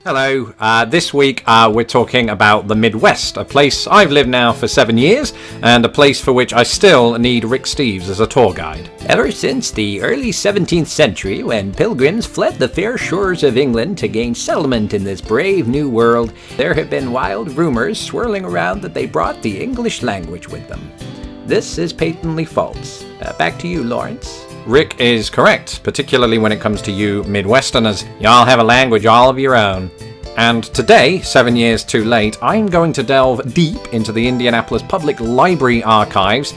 Hello, this week we're talking about the Midwest, a place I've lived now for 7 years, and a place for which I still need Rick Steves as a tour guide. Ever since the early 17th century, when pilgrims fled the fair shores of England to gain settlement in this brave new world, there have been wild rumors swirling around that they brought the English language with them. This is patently false. Back to you, Lawrence. Rick is correct, particularly when it comes to you Midwesterners. Y'all have a language all of your own. And today, 7 years too late, I'm going to delve deep into the Indianapolis Public Library archives,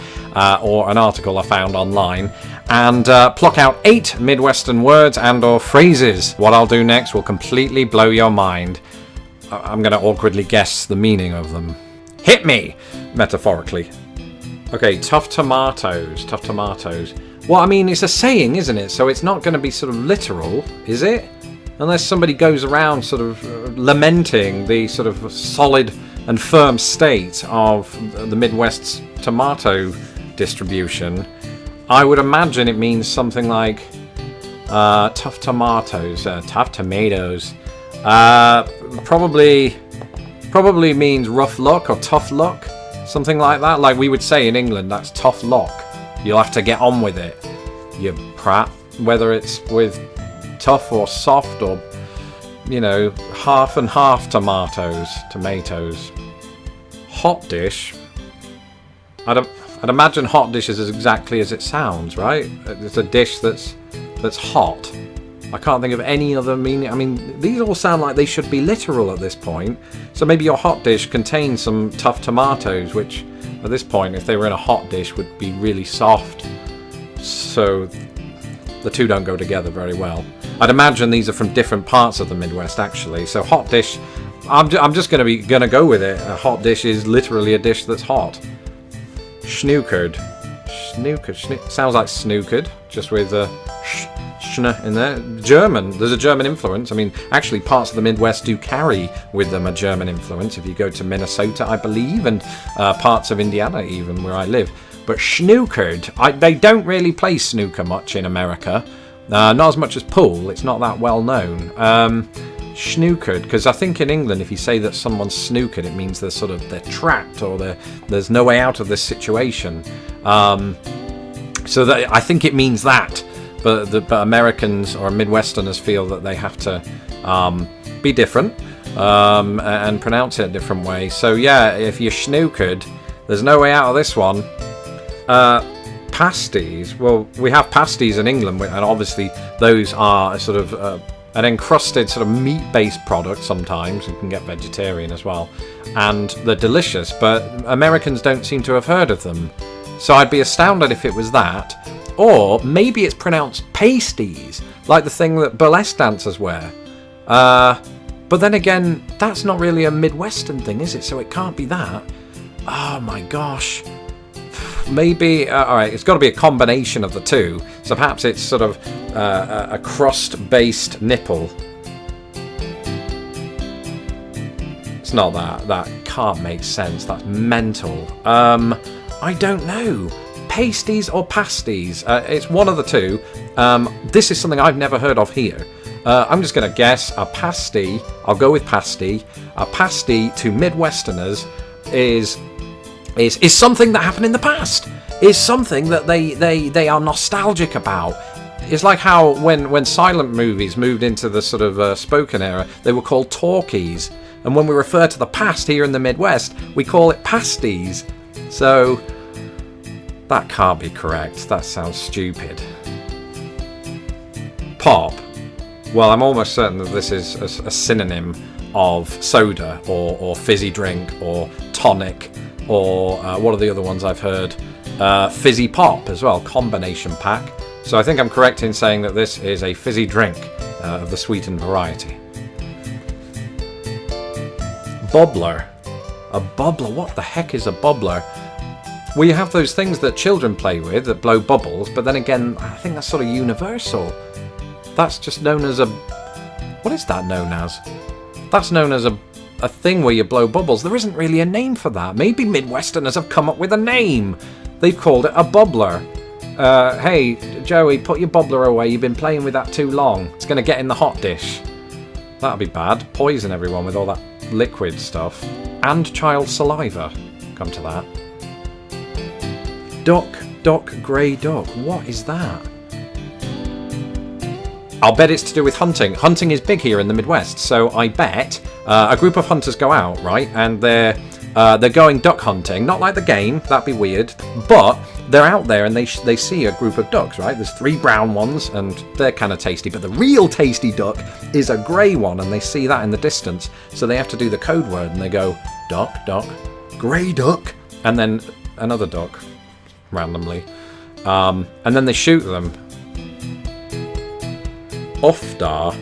or an article I found online, and pluck out 8 Midwestern words and or phrases. What I'll do next will completely blow your mind. I'm going to awkwardly guess the meaning of them. Hit me! Metaphorically. Okay, tough tomatoes. Well, I mean, it's a saying, isn't it? So it's not going to be sort of literal, is it? Unless somebody goes around sort of lamenting the sort of solid and firm state of the Midwest's tomato distribution. I would imagine it means something like tough tomatoes, tough tomatoes. Probably means rough luck or tough luck, something like that. Like we would say in England, that's tough luck. You'll have to get on with it, you prat. Whether it's with tough or soft or, half and half tomatoes. Hotdish. I'd imagine Hotdish is exactly as it sounds, right? It's a dish that's hot. I can't think of any other meaning. I mean, these all sound like they should be literal at this point. So maybe your hot dish contains some tough tomatoes, which at this point, if they were in a hot dish, would be really soft. So the two don't go together very well. I'd imagine these are from different parts of the Midwest, actually. So hot dish, I'm just gonna go with it. A hot dish is literally a dish that's hot. SCHNOOKERED. Sounds like snookered, just with a schn in there. German. There's a German influence. I mean, actually, parts of the Midwest do carry with them a German influence. If you go to Minnesota, I believe, and parts of Indiana, even where I live. But snookered, they don't really play snooker much in America. Not as much as pool. It's not that well known. Snookered, because I think in England, if you say that someone's snookered, it means they're trapped or there's no way out of this situation. So I think it means that. But Americans or Midwesterners feel that they have to be different and pronounce it a different way. So yeah, if you're snookered, there's no way out of this one. Pasties. Well, we have pasties in England, and obviously those are sort of an encrusted sort of meat-based product. Sometimes you can get vegetarian as well, and they're delicious. But Americans don't seem to have heard of them. So I'd be astounded if it was that. Or maybe it's pronounced pasties, like the thing that burlesque dancers wear. But then again, that's not really a Midwestern thing, is it? So it can't be that. Oh my gosh. Maybe, alright, it's got to be a combination of the two. So perhaps it's sort of a crust-based nipple. It's not that. That can't make sense. That's mental. I don't know. Pasties or pasties? It's one of the two. This is something I've never heard of here. I'm just going to guess a pasty. I'll go with pasty. A pasty to Midwesterners is something that happened in the past. Is something that they are nostalgic about. It's like how when silent movies moved into the sort of spoken era, they were called talkies. And when we refer to the past here in the Midwest, we call it pasties. So that can't be correct. That sounds stupid. Pop. Well, I'm almost certain that this is a synonym of soda or fizzy drink or tonic or what are the other ones I've heard? Fizzy pop as well, combination pack. So I think I'm correct in saying that this is a fizzy drink of the sweetened variety. Bubbler. A bubbler? What the heck is a bubbler? Well, you have those things that children play with that blow bubbles, but then again, I think that's sort of universal. That's just known as a... What is that known as? That's known as a thing where you blow bubbles. There isn't really a name for that. Maybe Midwesterners have come up with a name. They've called it a bubbler. Hey, Joey, put your bubbler away. You've been playing with that too long. It's going to get in the hot dish. That'd be bad. Poison everyone with all that liquid stuff. And child saliva. Come to that. Duck, grey duck. What is that? I'll bet it's to do with hunting. Hunting is big here in the Midwest, so I bet a group of hunters go out, right, and they're going duck hunting. Not like the game, that'd be weird, but they're out there and they see a group of ducks, right? There's 3 brown ones and they're kind of tasty, but the real tasty duck is a grey one, and they see that in the distance, so they have to do the code word and they go duck, grey duck, and then another duck randomly, and then they shoot them. Ufda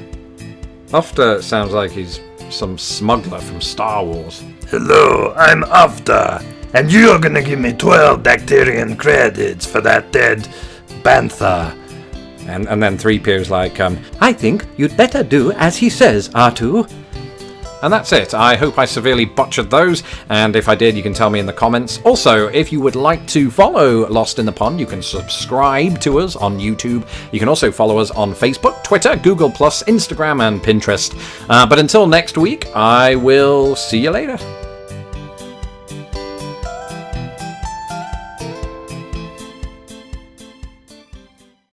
sounds like he's some smuggler from Star Wars. Hello, I'm Ufda, and you're gonna give me 12 Dactyrian credits for that dead bantha. And then 3PO's like, I think you'd better do as he says, R2. And that's it. I hope I severely butchered those, and if I did, you can tell me in the comments. Also, if you would like to follow Lost in the Pond, you can subscribe to us on YouTube. You can also follow us on Facebook, Twitter, Google+, Instagram, and Pinterest. But until next week, I will see you later.